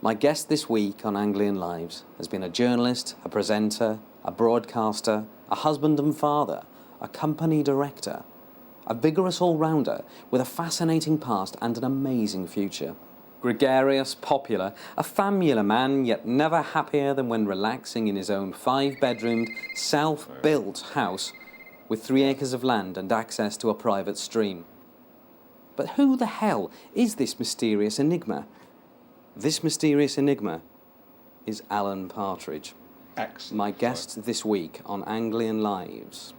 My guest this week on Anglian Lives has been a journalist, a presenter, a broadcaster, a husband and father, a company director, a vigorous all-rounder with a fascinating past and an amazing future. Gregarious, popular, a famular man, yet never happier than when relaxing in his own 5-bedroomed, self-built house with 3 acres of land and access to a private stream. But who the hell is this mysterious enigma? This mysterious enigma is Alan Partridge. Excellent. My guest this week on Anglian Lives.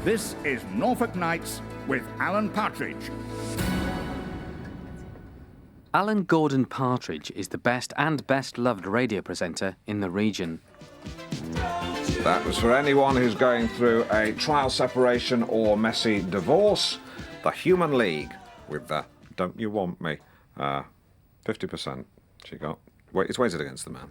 This is Norfolk Nights with Alan Partridge. Alan Gordon Partridge is the best and best-loved radio presenter in the region. That was for anyone who's going through a trial separation or messy divorce. The Human League with the Don't You Want Me? 50% she got. It's weighted against the man.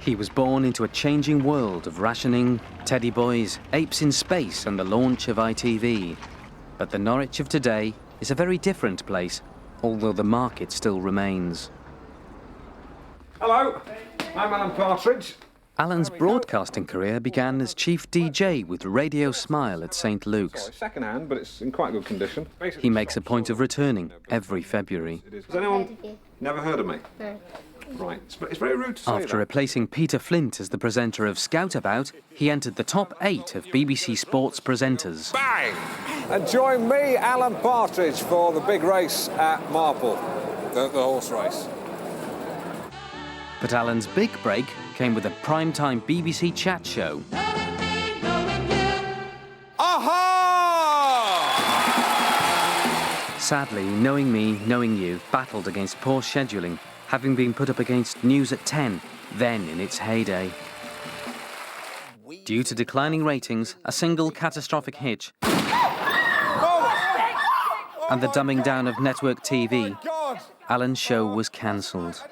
He was born into a changing world of rationing, teddy boys, apes in space and the launch of ITV. But the Norwich of today is a very different place, although the market still remains. Hello, I'm Alan Partridge. Alan's broadcasting career began as chief DJ with Radio Smile at St Luke's. Second hand, but it's in quite good condition. He makes a point of returning every February. Has anyone never heard of me? No. Right, it's very rude to say After that. replacing Peter Flint as the presenter of Scout About, he entered the top 8 of BBC Sports presenters. Bang! And join me, Alan Partridge, for the big race at Marple, the horse race. But Alan's big break came with a primetime BBC chat show. Aha! Sadly, Knowing Me, Knowing You battled against poor scheduling, having been put up against News at 10, then in its heyday. Due to declining ratings, a single catastrophic hitch, and the dumbing down of network TV, Alan's show was cancelled.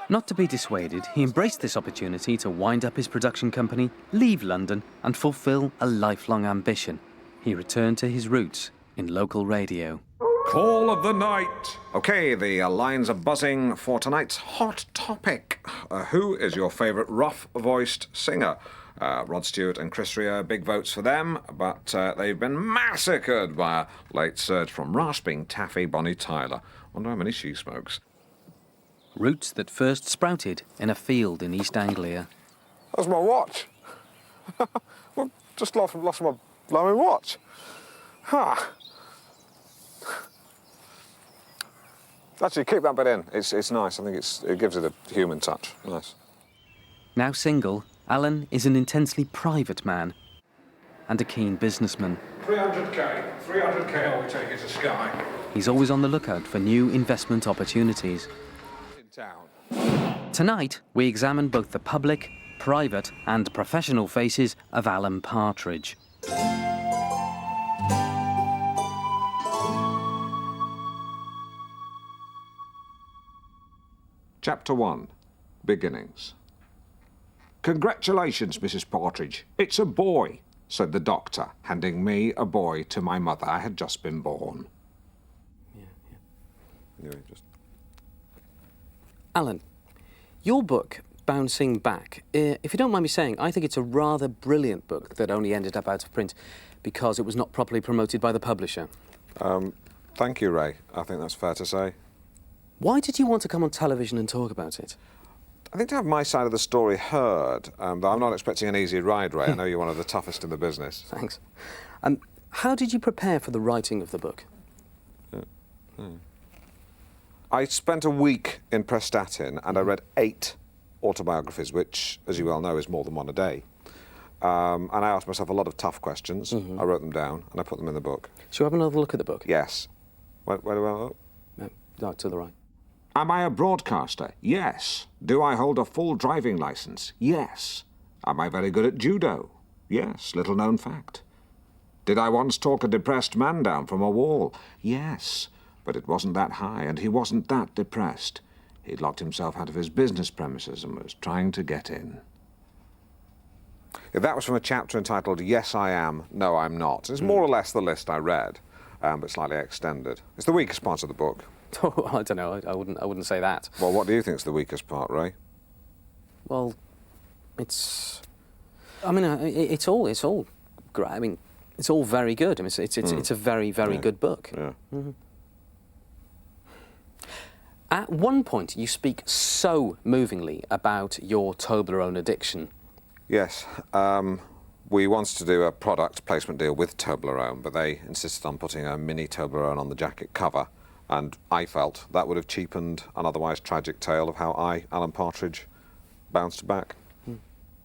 Not to be dissuaded, he embraced this opportunity to wind up his production company, leave London, and fulfil a lifelong ambition. He returned to his roots in local radio. Call of the night. OK, the lines are buzzing for tonight's hot topic. Who is your favourite rough-voiced singer? Rod Stewart and Chris Rea, big votes for them, but they've been massacred by a late surge from rasping taffy Bonnie Tyler. Wonder how many she smokes. Roots that first sprouted in a field in East Anglia. That's my watch. Well, just lost my blooming watch. Huh. Actually, keep that bit in. It's nice. I think it gives it a human touch. Nice. Now single, Alan is an intensely private man and a keen businessman. 300k all we take it to Sky. He's always on the lookout for new investment opportunities. In town. Tonight, we examine both the public, private and professional faces of Alan Partridge. Chapter 1. Beginnings. Congratulations, Mrs. Partridge. It's a boy, said the doctor, handing me a boy to my mother. I had just been born. Anyway, Alan, your book, Bouncing Back, if you don't mind me saying, I think it's a rather brilliant book that only ended up out of print because it was not properly promoted by the publisher. Thank you, Ray. I think that's fair to say. Why did you want to come on television and talk about it? I think to have my side of the story heard, but I'm not expecting an easy ride, Ray. I know you're one of the toughest in the business. Thanks. How did you prepare for the writing of the book? I spent a week in Prestatyn and I read 8 autobiographies, which, as you well know, is more than one a day. And I asked myself a lot of tough questions. I wrote them down and I put them in the book. Shall we have another look at the book? Yes. Where do I look? No, to the right. Am I a broadcaster? Yes. Do I hold a full driving licence? Yes. Am I very good at judo? Yes, little known fact. Did I once talk a depressed man down from a wall? Yes, but it wasn't that high and he wasn't that depressed. He'd locked himself out of his business premises and was trying to get in. That was from a chapter entitled Yes, I Am, No, I'm Not. It's more or less the list I read, but slightly extended. It's the weakest part of the book. Oh, I don't know. I wouldn't say that. Well, what do you think's the weakest part, Ray? Well, it's. I mean, it's all great. I mean, it's all very good. I mean, it's a very good book. Yeah. Mm-hmm. At one point, you speak so movingly about your Toblerone addiction. Yes. We wanted to do a product placement deal with Toblerone, but they insisted on putting a mini Toblerone on the jacket cover, and I felt that would have cheapened an otherwise tragic tale of how I, Alan Partridge, bounced back.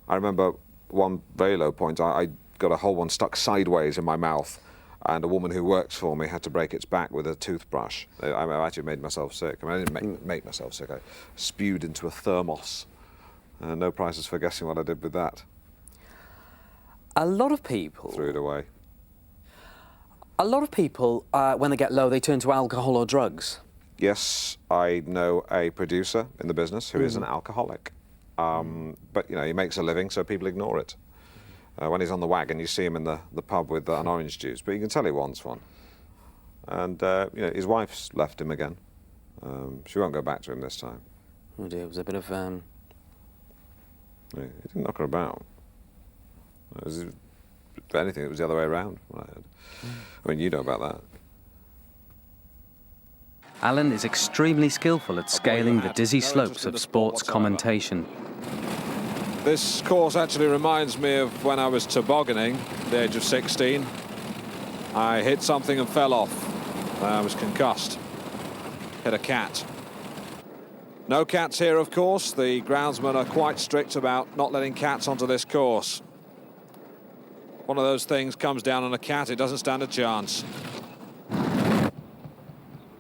I remember one very low point, I got a whole one stuck sideways in my mouth, and a woman who works for me had to break its back with a toothbrush. I actually made myself sick. I mean, I didn't make myself sick. I spewed into a thermos. No prizes for guessing what I did with that. A lot of people... Threw it away. A lot of people, when they get low, they turn to alcohol or drugs. Yes, I know a producer in the business who is an alcoholic. But, you know, he makes a living, so people ignore it. When he's on the wagon, you see him in the pub with an orange juice, but you can tell he wants one. And, you know, his wife's left him again. She won't go back to him this time. Oh dear, it was a bit of... Yeah, he didn't knock her about. If anything, it was the other way around. I mean, you know about that. Alan is extremely skillful at scaling the dizzy slopes of sports commentation. This course actually reminds me of when I was tobogganing at the age of 16. I hit something and fell off. I was concussed. Hit a cat. No cats here, of course. The groundsmen are quite strict about not letting cats onto this course. One of those things comes down on a cat, it doesn't stand a chance.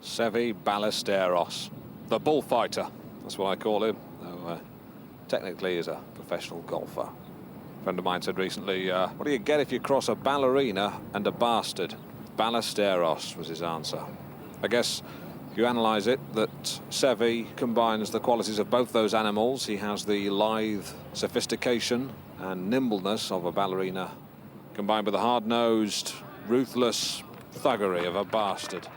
Sevi Ballesteros, the bullfighter. That's what I call him. Though, technically, he's a professional golfer. A friend of mine said recently, what do you get if you cross a ballerina and a bastard? Ballesteros was his answer. I guess if you analyse it, that Sevi combines the qualities of both those animals. He has the lithe sophistication and nimbleness of a ballerina, combined with the hard-nosed, ruthless thuggery of a bastard.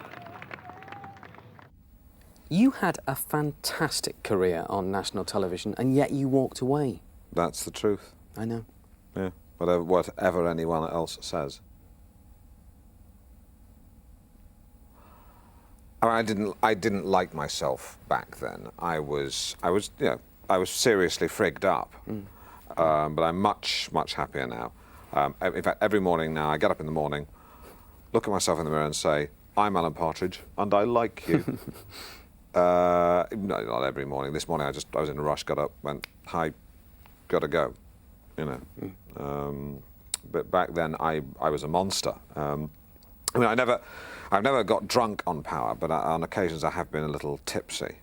You had a fantastic career on national television, and yet you walked away. That's the truth. I know. Yeah, whatever anyone else says. I didn't like myself back then. I was seriously frigged up. But I'm much happier now. In fact, every morning now, I get up in the morning, look at myself in the mirror and say, I'm Alan Partridge, and I like you. No, not every morning. This morning I was in a rush, got up, went, hi, gotta go, you know. But back then I was a monster. I mean, I've never got drunk on power, but on occasions I have been a little tipsy.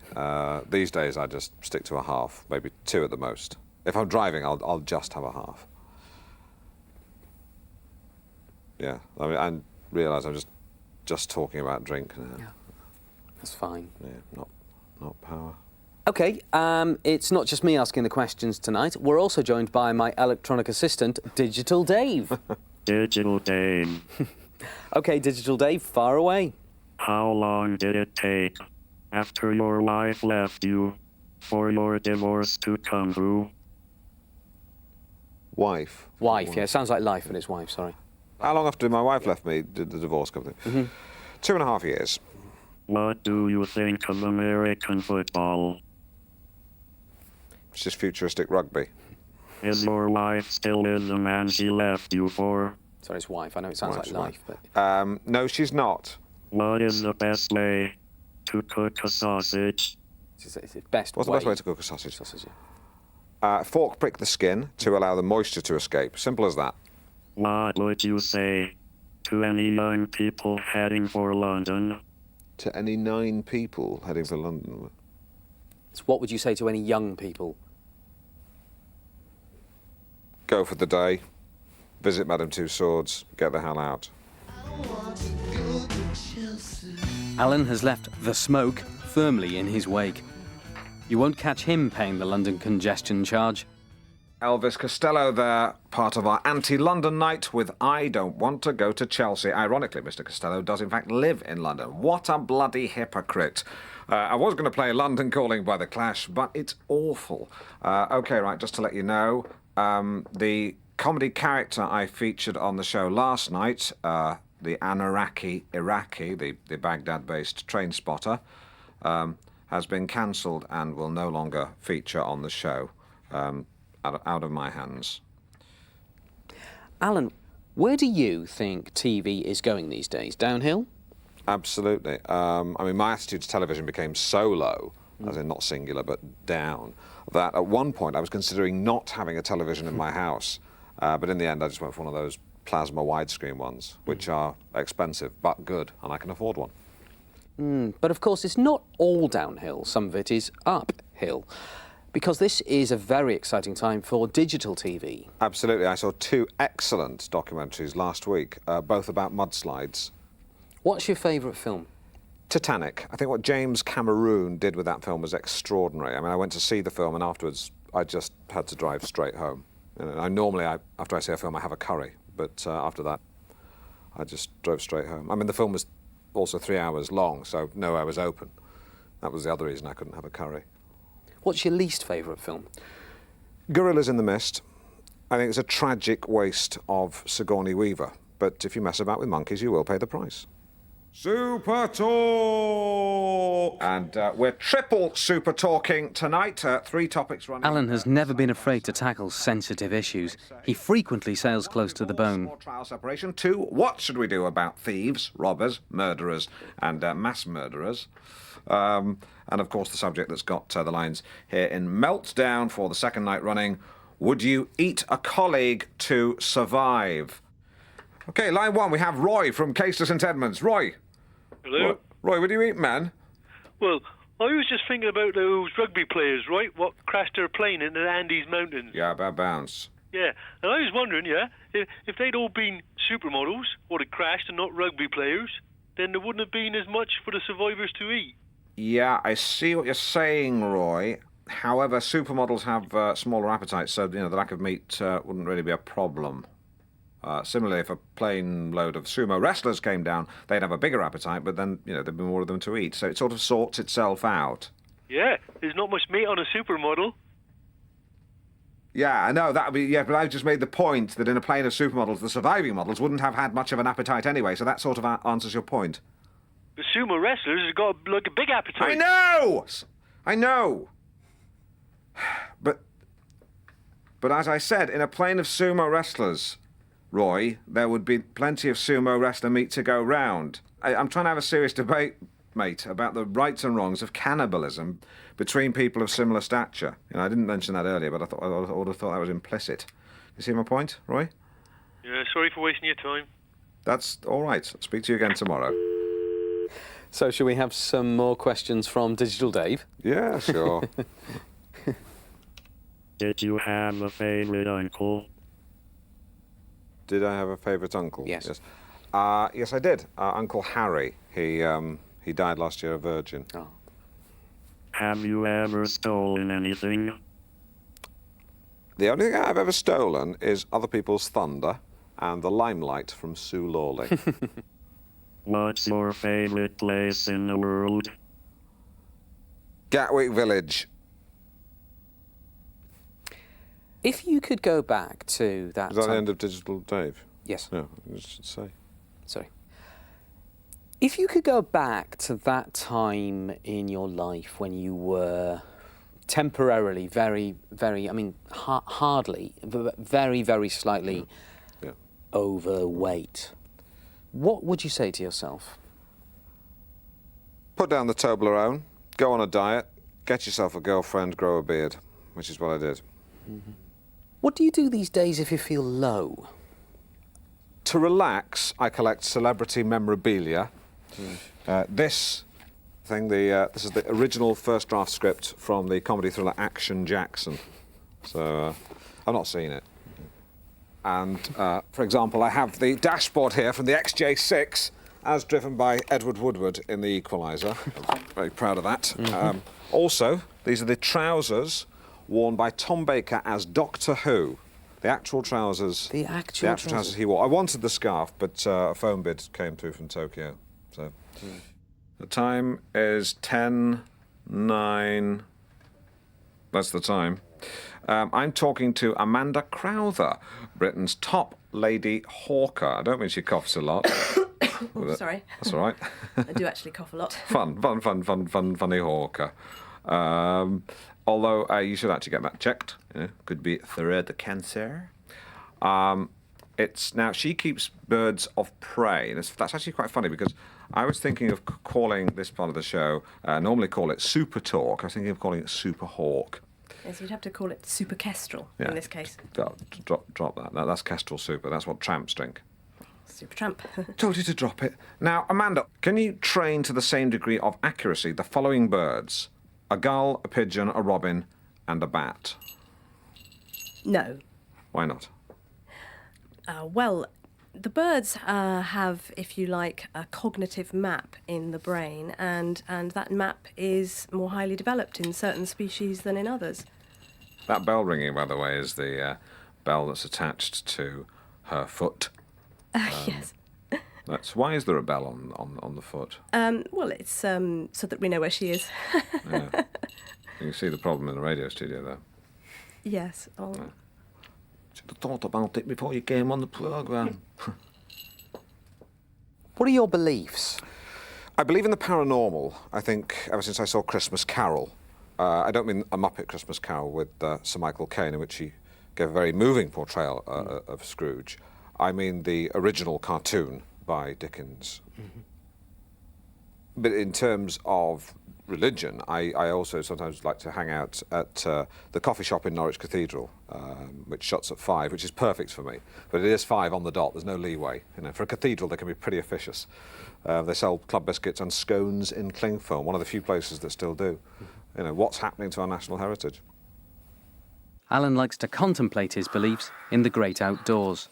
These days I just stick to a half, maybe two at the most. If I'm driving, I'll just have a half. Yeah, I mean, I realise I'm just talking about drink now. Yeah, that's fine. Yeah, not power. OK, it's not just me asking the questions tonight. We're also joined by my electronic assistant, Digital Dave. Digital Dave. OK, Digital Dave, far away. How long did it take after your wife left you for your divorce to come through? Wife, yeah, it sounds like life, but it's wife, sorry. How long after my wife left me did the divorce come through? 2.5 years. What do you think of American football? It's just futuristic rugby. Is your wife still with the man she left you for? Sorry, it's wife. I know it sounds Wife's like life, but... No, she's not. What is the best way to cook a sausage? It's the best What's the way. best way to cook a sausage? Yeah. Fork prick the skin to allow the moisture to escape. Simple as that. What would you say to any young people heading for London? To any 9 people heading for London. So what would you say to any young people? Go for the day, visit Madame Tussauds, get the hell out. Alan has left the smoke firmly in his wake. You won't catch him paying the London congestion charge. Elvis Costello there, part of our anti-London night with I Don't Want to Go to Chelsea. Ironically, Mr. Costello does in fact live in London. What a bloody hypocrite. I was going to play London Calling by The Clash, but it's awful. OK, right, just to let you know, the comedy character I featured on the show last night, the Anaraki Iraqi, the Baghdad-based train spotter, has been cancelled and will no longer feature on the show. Out of my hands. Alan, where do you think TV is going these days? Downhill? Absolutely. I mean, my attitude to television became so low, as in not singular, but down, that at one point I was considering not having a television in my house. But in the end, I just went for one of those plasma widescreen ones, which are expensive, but good, and I can afford one. But of course, it's not all downhill. Some of it is uphill. Because this is a very exciting time for digital TV. Absolutely. I saw 2 excellent documentaries last week, both about mudslides. What's your favourite film? Titanic. I think what James Cameron did with that film was extraordinary. I mean, I went to see the film and afterwards I just had to drive straight home. You know, after I see a film, I have a curry, but after that, I just drove straight home. I mean, the film was also 3 hours long, so nowhere was open. That was the other reason I couldn't have a curry. What's your least favourite film? Gorillas in the Mist. I think it's a tragic waste of Sigourney Weaver, but if you mess about with monkeys, you will pay the price. Super Talk! And we're triple super talking tonight. 3 topics running. Alan has never been afraid to tackle sensitive issues. He frequently sails close to the bone. Trial separation. 2, what should we do about thieves, robbers, murderers, and mass murderers? And of course, the subject that's got the lines here in Meltdown for the second night running. Would you eat a colleague to survive? OK, line 1, we have Roy from Caister St Edmunds. Roy. Hello? Roy, would you eat, man? Well, I was just thinking about those rugby players, right? What crashed their plane in the Andes Mountains. Yeah, about bounce. Yeah, and I was wondering, if they'd all been supermodels, or had crashed and not rugby players, then there wouldn't have been as much for the survivors to eat. Yeah, I see what you're saying, Roy. However, supermodels have smaller appetites, so the lack of meat wouldn't really be a problem. Similarly, if a plane load of sumo wrestlers came down, they'd have a bigger appetite, but then there'd be more of them to eat. So it sort of sorts itself out. Yeah, there's not much meat on a supermodel. Yeah, I know, that would be... Yeah, but I've just made the point that in a plane of supermodels, the surviving models wouldn't have had much of an appetite anyway, so that sort of answers your point. The sumo wrestlers have got like a big appetite. I know! But as I said, in a plane of sumo wrestlers, Roy, there would be plenty of sumo wrestler meat to go round. I'm trying to have a serious debate, mate, about the rights and wrongs of cannibalism between people of similar stature. I didn't mention that earlier, but I would have thought that was implicit. You see my point, Roy? Yeah, sorry for wasting your time. That's all right. I'll speak to you again tomorrow. So, shall we have some more questions from Digital Dave? Yeah, sure. Did you have a favorite uncle? Did I have a favourite uncle? Yes. Yes, I did. Uncle Harry. He died last year, a virgin. Oh. Have you ever stolen anything? The only thing I've ever stolen is other people's thunder and the limelight from Sue Lawley. What's your favorite place in the world? Gatwick Village. If you could go back to that Is that time... the end of Digital Dave? Yes. No, I should say. Sorry. If you could go back to that time in your life when you were temporarily hardly, very, very slightly overweight, what would you say to yourself? Put down the Toblerone, go on a diet, get yourself a girlfriend, grow a beard, which is what I did. Mm-hmm. What do you do these days if you feel low? To relax, I collect celebrity memorabilia. This is the original first draft script from the comedy thriller Action Jackson. So I've not seen it. And, for example, I have the dashboard here from the XJ6, as driven by Edward Woodward in The Equalizer. I'm very proud of that. Also, these are the trousers worn by Tom Baker as Doctor Who. The actual trousers. The actual trousers he wore. I wanted the scarf, but a phone bid came through from Tokyo. So the time is 10:09. That's the time. I'm talking to Amanda Crowther, Britain's top lady hawker. I don't mean she coughs a lot. Oh, sorry. That's all right. I do actually cough a lot. Funny hawker. Although you should actually get that checked. Could be throat cancer. Now she keeps birds of prey. And that's actually quite funny because I was thinking of calling this part of the show, normally call it Super Talk. I was thinking of calling it Super Hawk. Yes, you'd have to call it super kestrel in this case. Drop that. That's kestrel super. That's what tramps drink. Super tramp. Told you to drop it. Now, Amanda, can you train to the same degree of accuracy the following birds? A gull, a pigeon, a robin, and a bat. No. Why not? Well, the birds have, if you like, a cognitive map in the brain, and that map is more highly developed in certain species than in others. That bell ringing, by the way, is the bell that's attached to her foot. Yes. Why is there a bell on the foot? Well, it's so that we know where she is. Yeah. You can see the problem in the radio studio there. Yes. Oh. Should have thought about it before you came on the programme. What are your beliefs? I believe in the paranormal, I think, ever since I saw Christmas Carol. I don't mean a Muppet Christmas Carol with Sir Michael Caine, in which he gave a very moving portrayal of Scrooge. I mean the original cartoon by Dickens. Mm-hmm. But in terms of religion, I also sometimes like to hang out at the coffee shop in Norwich Cathedral, which shuts at 5, which is perfect for me. But it is 5 on the dot. There's no leeway. For a cathedral, they can be pretty officious. They sell club biscuits and scones in cling film, one of the few places that still do. What's happening to our national heritage? Alan likes to contemplate his beliefs in the great outdoors.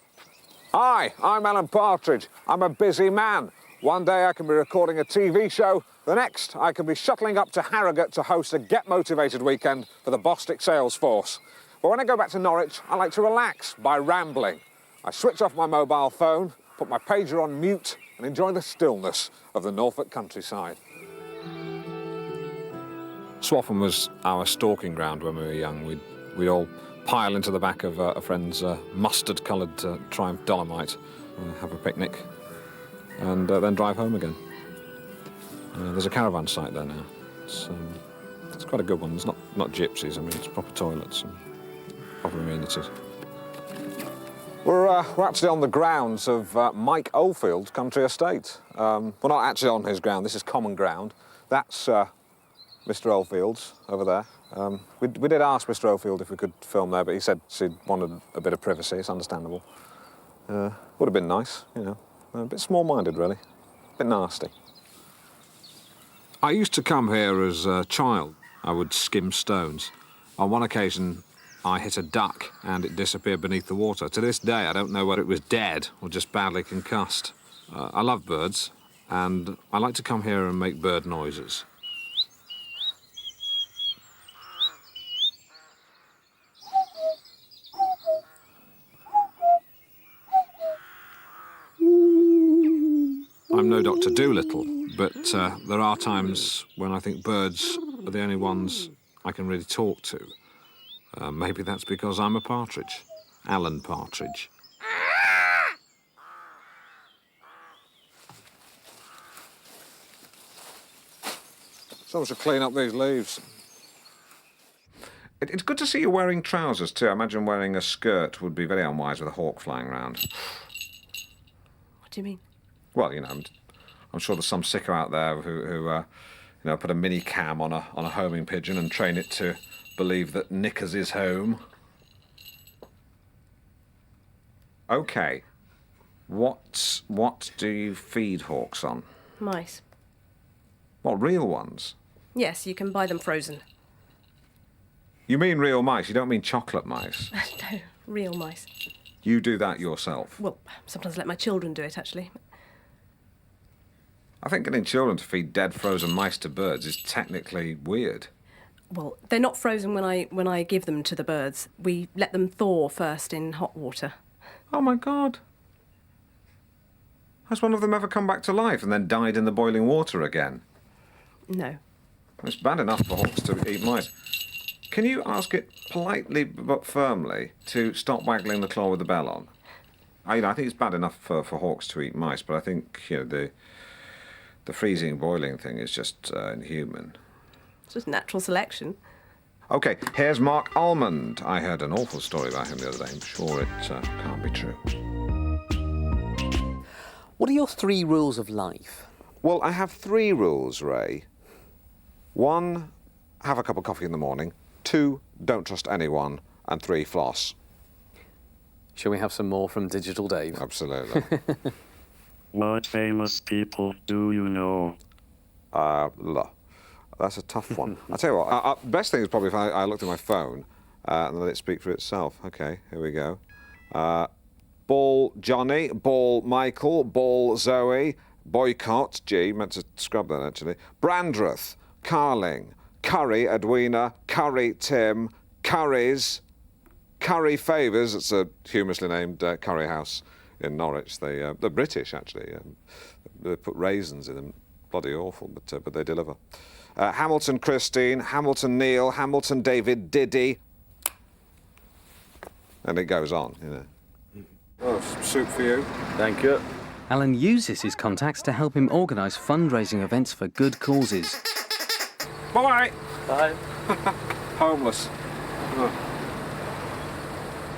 Hi, I'm Alan Partridge. I'm a busy man. One day I can be recording a TV show. The next, I can be shuttling up to Harrogate to host a Get Motivated weekend for the Bostik sales force. But when I go back to Norwich, I like to relax by rambling. I switch off my mobile phone, put my pager on mute, and enjoy the stillness of the Norfolk countryside. Swaffham was our stalking ground when we were young. We'd all pile into the back of a friend's mustard-coloured Triumph Dolomite, have a picnic, and then drive home again. There's a caravan site there now. It's quite a good one. It's not gypsies. I mean, it's proper toilets and proper amenities. We're actually on the grounds of Mike Oldfield's country estate. We're not actually on his ground. This is common ground. That's Mr. Oldfield's over there. We did ask Mr. Oldfield if we could film there, but he said he wanted a bit of privacy. It's understandable. Would have been nice, a bit small-minded, really. A bit nasty. I used to come here as a child. I would skim stones. On one occasion, I hit a duck and it disappeared beneath the water. To this day, I don't know whether it was dead or just badly concussed. I love birds, and I like to come here and make bird noises. I'm no Dr. Dolittle, but there are times when I think birds are the only ones I can really talk to. Maybe that's because I'm a partridge. Alan Partridge. Someone should clean up these leaves. It's good to see you wearing trousers too. I imagine wearing a skirt would be very unwise with a hawk flying around. What do you mean? Well, I'm sure there's some sicko out there who put a mini cam on a homing pigeon and train it to believe that Knickers is home. Okay. What do you feed hawks on? Mice. What, real ones? Yes, you can buy them frozen. You mean real mice? You don't mean chocolate mice? No, real mice. You do that yourself? Well, sometimes I let my children do it, actually. I think getting children to feed dead frozen mice to birds is technically weird. Well, they're not frozen when I give them to the birds. We let them thaw first in hot water. Oh, my God. Has one of them ever come back to life and then died in the boiling water again? No. It's bad enough for hawks to eat mice. Can you ask it politely but firmly to stop waggling the claw with the bell on? I think it's bad enough for hawks to eat mice, but I think the freezing, boiling thing is just inhuman. It's just natural selection. OK, here's Mark Almond. I heard an awful story about him the other day. I'm sure it can't be true. What are your 3 rules of life? Well, I have 3 rules, Ray. 1, have a cup of coffee in the morning. 2, don't trust anyone. And 3, floss. Shall we have some more from Digital Dave? Absolutely. What famous people do you know? That's a tough one. I'll tell you what, best thing is probably if I looked at my phone and let it speak for itself. OK, here we go. Ball Johnny, Ball Michael, Ball Zoe, Boycott, meant to scrub that actually, Brandreth, Carling, Curry Edwina, Curry Tim, Curry's, Curry Favours, it's a humorously named curry house in Norwich. They're British actually. They put raisins in them, bloody awful, but they deliver. Hamilton Christine, Hamilton Neil, Hamilton David Diddy, and it goes on, Oh, soup for you. Thank you. Alan uses his contacts to help him organise fundraising events for good causes. Bye-bye. Bye. Homeless.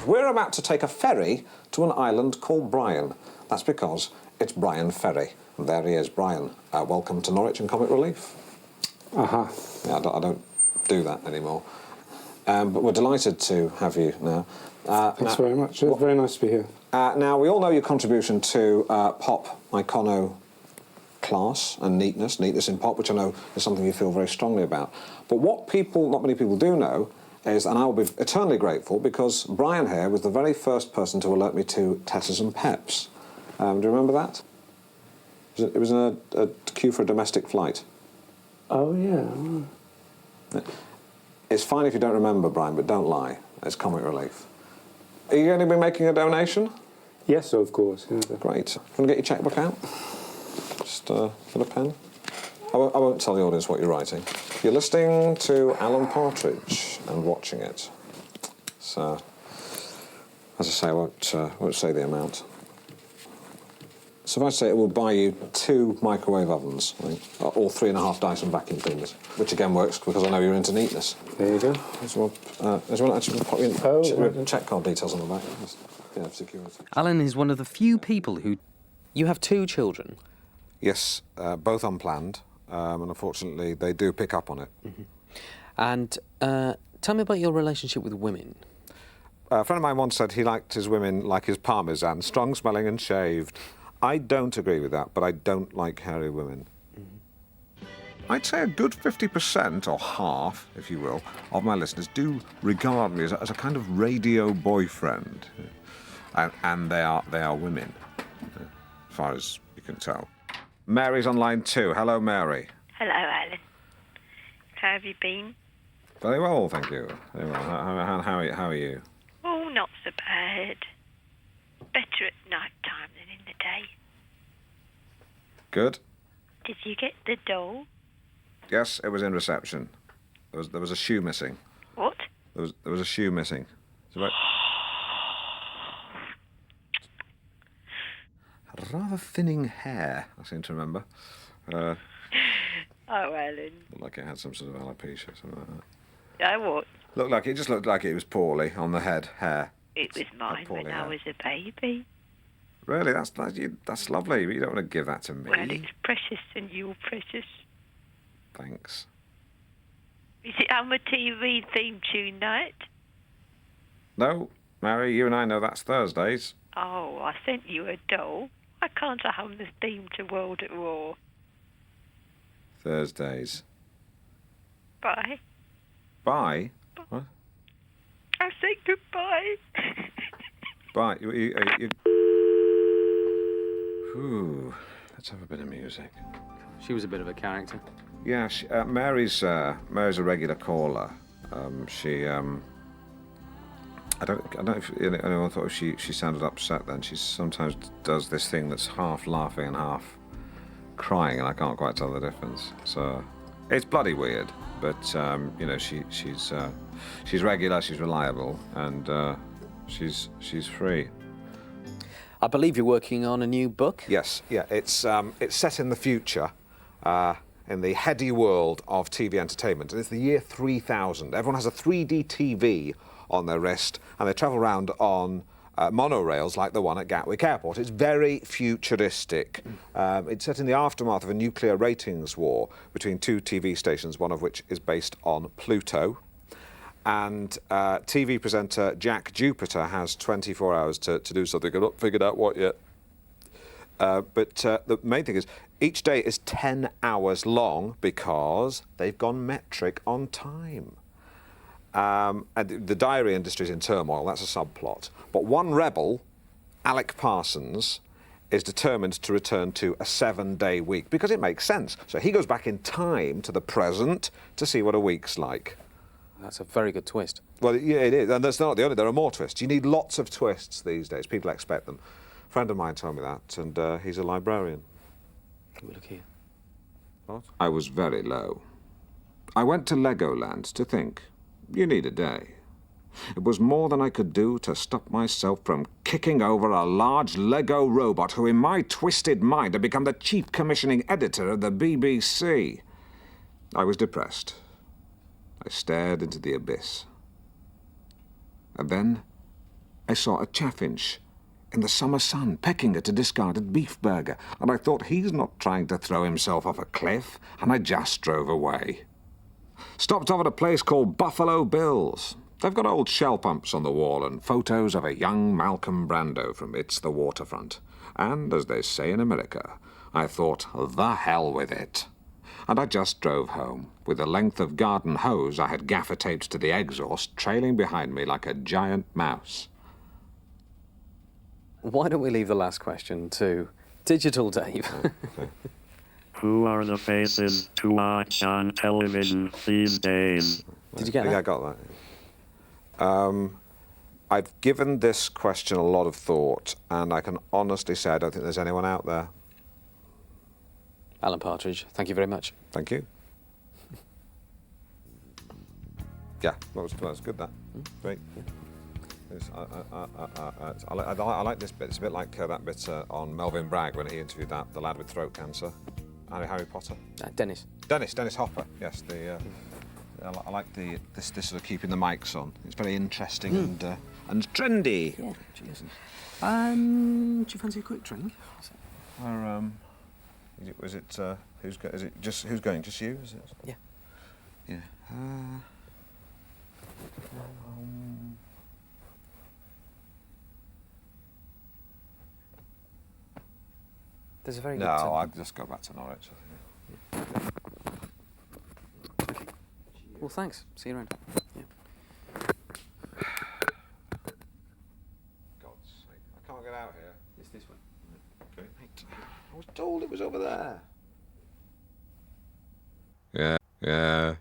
We're about to take a ferry to an island called Brian. That's because it's Brian Ferry. And there he is, Brian. Welcome to Norwich and Comic Relief. Uh-huh. Yeah, I don't do that anymore. But we're delighted to have you now. Thanks very much. It's very nice to be here. Now, we all know your contribution to pop iconoclass and neatness in pop, which I know is something you feel very strongly about. But what not many people do know is, and I will be eternally grateful, because Brian here was the very first person to alert me to Tetters and Peps. Do you remember that? It was in a queue for a domestic flight. Oh, yeah. It's fine if you don't remember, Brian, but don't lie. It's Comic Relief. Are you going to be making a donation? Yes, of course. Yeah. Great. Want to get your chequebook out? Just get a pen. I won't tell the audience what you're writing. You're listening to Alan Partridge and watching it. So, as I say, I won't say the amount. So if I say it will buy you 2 microwave ovens, I think, or 3.5 Dyson vacuum cleaners, which again works because I know you're into neatness. There you go. There's one actually put your check card details on the back. Yeah, security. Alan is one of the few people who... You have 2 children? Yes, both unplanned, and unfortunately they do pick up on it. Mm-hmm. And tell me about your relationship with women. A friend of mine once said he liked his women like his parmesan, strong-smelling and shaved. I don't agree with that, but I don't like hairy women. Mm-hmm. I'd say a good 50%, or half, if you will, of my listeners do regard me as a kind of radio boyfriend. And they are women, as far as you can tell. Mary's on line 2. Hello, Mary. Hello, Alan. How have you been? Very well, thank you. Very well. How are you? Oh, not so bad. Better at night time than in the day. Good. Did you get the doll? Yes, it was in reception. There was a shoe missing. What? There was a shoe missing. Had rather thinning hair, I seem to remember. Oh, Alan. Looked like it had some sort of alopecia, something like that. Oh, what? It just looked like it was poorly on the head, hair. It was mine when I was a baby. Really? That's lovely, but you don't want to give that to me. Well, it's precious and you're precious. Thanks. Is it on the TV theme tune night? No, Mary, you and I know that's Thursdays. Oh, I sent you a doll. Why can't I hum the theme to World at War? Thursdays. Bye. Bye? What? I say goodbye. Bye. Ooh, let's have a bit of music. She was a bit of a character. Yeah, Mary's a regular caller. I don't know if anyone thought she sounded upset then. She sometimes does this thing that's half laughing and half crying, and I can't quite tell the difference. So it's bloody weird, but she's regular, she's reliable, and she's free. I believe you're working on a new book. Yes, yeah, it's set in the future. In the heady world of TV entertainment. And it's the year 3000. Everyone has a 3D TV on their wrist, and they travel around on monorails like the one at Gatwick Airport. It's very futuristic. It's set in the aftermath of a nuclear ratings war between two TV stations, one of which is based on Pluto. And TV presenter Jack Jupiter has 24 hours to do something. I've not figured out what yet. But the main thing is, each day is 10 hours long because they've gone metric on time. And the diary industry is in turmoil, that's a subplot. But one rebel, Alec Parsons, is determined to return to a 7-day week because it makes sense. So he goes back in time to the present to see what a week's like. That's a very good twist. Well, yeah, it is. And that's not the only, there are more twists. You need lots of twists these days. People expect them. A friend of mine told me that, and he's a librarian. Look here. What? I was very low. I went to Legoland to think. You need a day. It was more than I could do to stop myself from kicking over a large Lego robot who, in my twisted mind, had become the chief commissioning editor of the BBC. I was depressed. I stared into the abyss. And then I saw a chaffinch in the summer sun, pecking at a discarded beef burger, and I thought, he's not trying to throw himself off a cliff, and I just drove away. Stopped off at a place called Buffalo Bill's. They've got old shell pumps on the wall and photos of a young Malcolm Brando from It's the Waterfront. And, as they say in America, I thought, the hell with it. And I just drove home, with the length of garden hose I had gaffer-taped to the exhaust trailing behind me like a giant mouse. Why don't we leave the last question to Digital Dave? Who are the faces to watch on television these days? Did you get that? Yeah, I got that. I've given this question a lot of thought, and I can honestly say I don't think there's anyone out there. Alan Partridge, thank you very much. Thank you. Yeah, that was good, that. Great. I like this bit. It's a bit like that bit on Melvin Bragg when he interviewed the lad with throat cancer. Harry Potter. Dennis Hopper. Yes, I like this sort of keeping the mics on. It's very interesting and trendy. Yeah, cheers. Do you fancy a quick drink? Is it who's going? Just you? Is it? Yeah. Yeah. There's a very good... No, I'll just go back to Norwich. Okay. Well, thanks. See you around. Yeah. God's sake, I can't get out here. It's this one. Okay. I was told it was over there. Yeah.